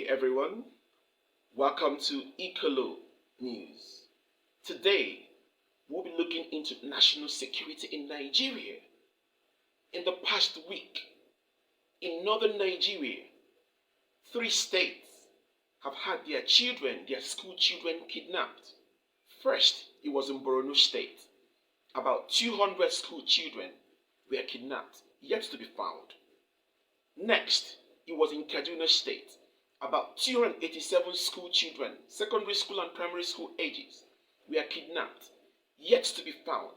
Hey everyone, welcome to Ecolo News. Today, we'll be looking into national security in Nigeria. In the past week, in northern Nigeria, 3 states have had their school children kidnapped. First, it was in Borno State. About 200 school children were kidnapped, yet to be found. Next, it was in Kaduna State. About 287 school children, secondary school and primary school ages, were kidnapped, yet to be found.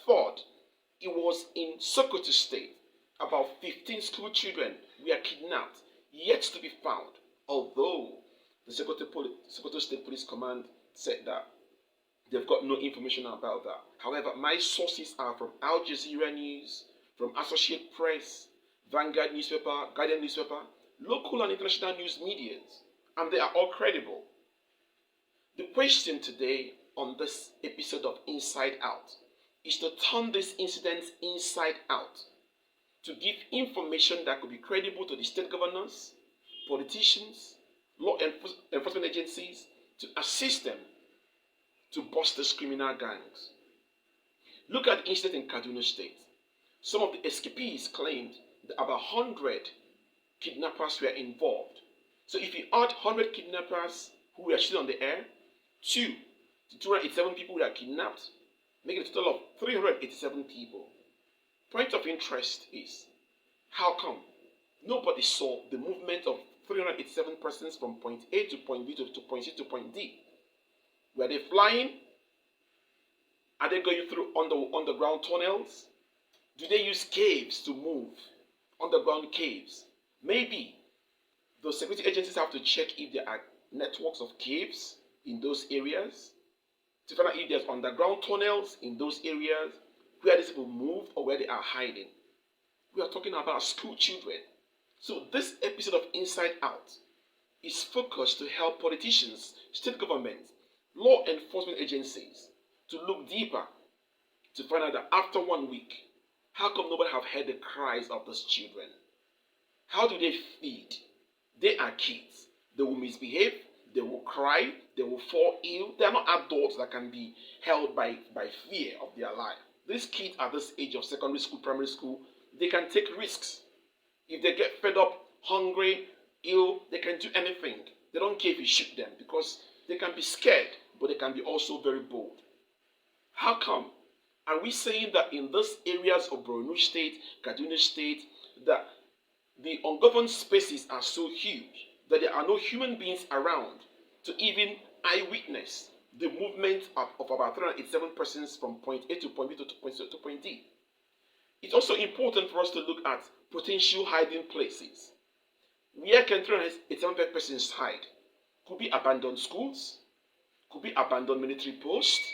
Third, it was in Sokoto State. About 15 school children were kidnapped, yet to be found. Although the Sokoto State Police Command said that they've got no information about that. However, my sources are from Al Jazeera News, from Associated Press, Vanguard newspaper, Guardian newspaper, local and international news medias, and they are all credible. The question today on this episode of Inside Out is to turn this incident inside out, to give information that could be credible to the state governors, politicians, law enforcement agencies, to assist them to bust these criminal gangs. Look at the incident in Kaduna State. Some of the escapees claimed that about 100 kidnappers were involved. So if you add 100 kidnappers who were still on the air, 287 people were kidnapped, making a total of 387 people. Point of interest is, how come nobody saw the movement of 387 persons from point A to point B to point C to point D? Were they flying? Are they going through underground tunnels? Do they use caves to move? Underground caves? Maybe the security agencies have to check if there are networks of caves in those areas to find out if there's underground tunnels in those areas where these people move or where they are hiding. We are talking about school children. So this episode of Inside Out is focused to help politicians, state governments, law enforcement agencies to look deeper to find out that after 1 week, how come nobody have heard the cries of those children? How do they feed? They are kids. They will misbehave, they will cry, they will fall ill. They are not adults that can be held by fear of their life. These kids at this age of secondary school, primary school, they can take risks. If they get fed up, hungry, ill, they can do anything. They don't care if you shoot them because they can be scared, but they can be also very bold. How come? Are we saying that in these areas of Borno State, Kaduna State, that the ungoverned spaces are so huge that there are no human beings around to even eyewitness the movement of about 387 persons from point A to point B to point C to point D? It's also important for us to look at potential hiding places. Where can 387 persons hide? Could be abandoned schools, could be abandoned military posts,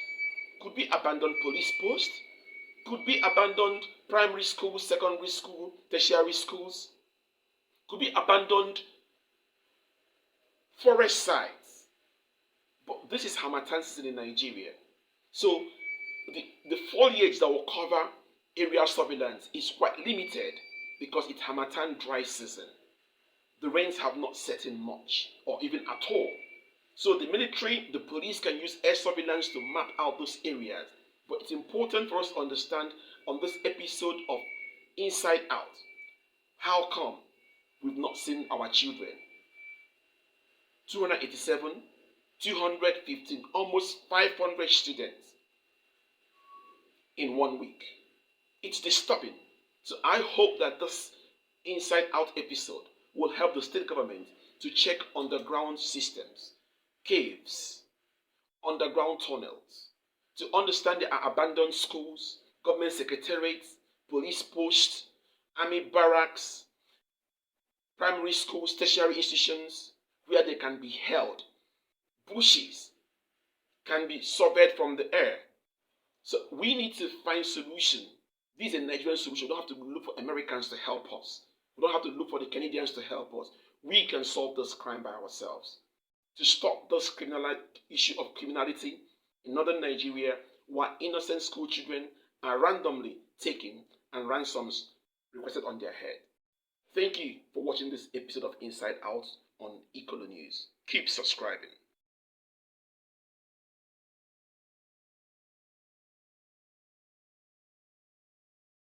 could be abandoned police posts, could be abandoned primary schools, secondary school, tertiary schools, could be abandoned forest sites. But this is Harmattan season in Nigeria. So the foliage that will cover area surveillance is quite limited because it's Harmattan dry season. The rains have not set in much or even at all. So the military, the police can use air surveillance to map out those areas. But it's important for us to understand on this episode of Inside Out, how come we've not seen our children? 287, 215, almost 500 students in 1 week. It's disturbing. So I hope that this Inside Out episode will help the state government to check underground systems, caves, underground tunnels, to understand there are abandoned schools, government secretariats, police posts, army barracks, primary schools, tertiary institutions where they can be held. Bushes can be surveyed from the air. So we need to find solution. This is a Nigerian solution. We don't have to look for Americans to help us. We don't have to look for the Canadians to help us. We can solve this crime by ourselves. To stop this issue of criminality in northern Nigeria, where innocent school children are randomly taken and ransoms requested on their head. Thank you for watching this episode of Inside Out on Ecolo News. Keep subscribing.